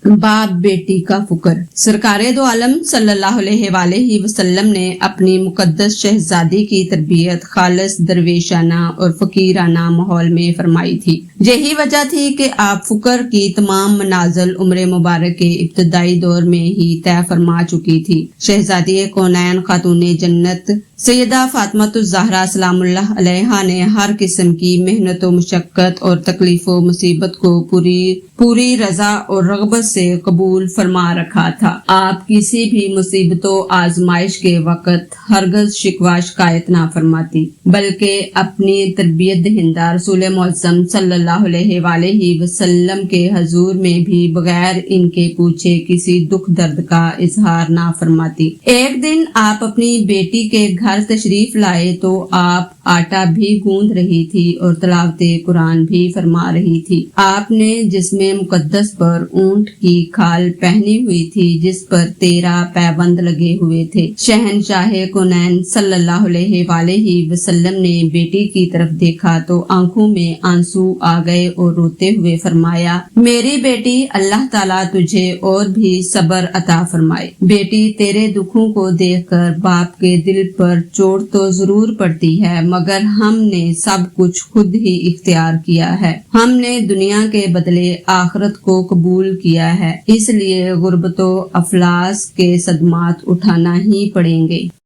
बाप बेटी का फुकर। सरकारे दो आलम सल्लल्लाहु अलैहि वसल्लम ने अपनी मुकद्दस शहजादी की तरबियत खालिस दरवेशाना और फकीराना माहौल में फरमाई थी। यही वजह थी कि आप फुकर की तमाम मनाजिल उम्र मुबारक के इब्तदाई दौर में ही तय फरमा चुकी थी। शहजादी कौनैन खातून जन्नत सैयदा फातिमा-उज़-ज़हरा सलामुल्लाह अलैहा ने हर किस्म की मेहनत व मुशक्कत और तकलीफ व मुसीबत को पूरी रजा और रग़बत से कबूल फरमा रखा था। आप किसी भी मुसीबतों आजमाइश के वक़्त हरगज शिकवा शिकायत ना फरमाती, बल्कि अपनी तरबियत दहिंदा रसूल मुअज़्ज़म सल्लल्लाहु अलैहि वसल्लम के हजूर में भी बगैर इनके पूछे किसी दुख दर्द का इजहार ना फरमाती। एक दिन आप अपनी बेटी के घर तशरीफ लाए तो आप आटा भी गूंद रही थी और तिलावते कुरान भी फरमा रही थी। आपने जिसमें मुकद्दस पर ऊंट की खाल पहनी हुई थी, जिस पर 13 पैबंद लगे हुए थे। शहनशाह कौनैन सल्लल्लाहु अलैहि वसल्लम ने बेटी की तरफ देखा तो आंखों में आंसू आ गए और रोते हुए फरमाया, मेरी बेटी, अल्लाह ताला तुझे और भी सब्र अता फरमाए। बेटी, तेरे दुखों को देखकर बाप के दिल पर चोट तो जरूर पड़ती है, मगर हमने सब कुछ खुद ही इख्तियार किया है। हमने दुनिया के बदले आखिरत को कबूल किया है, इसलिए गुर्बतो अफलास के सदमात उठाना ही पड़ेंगे।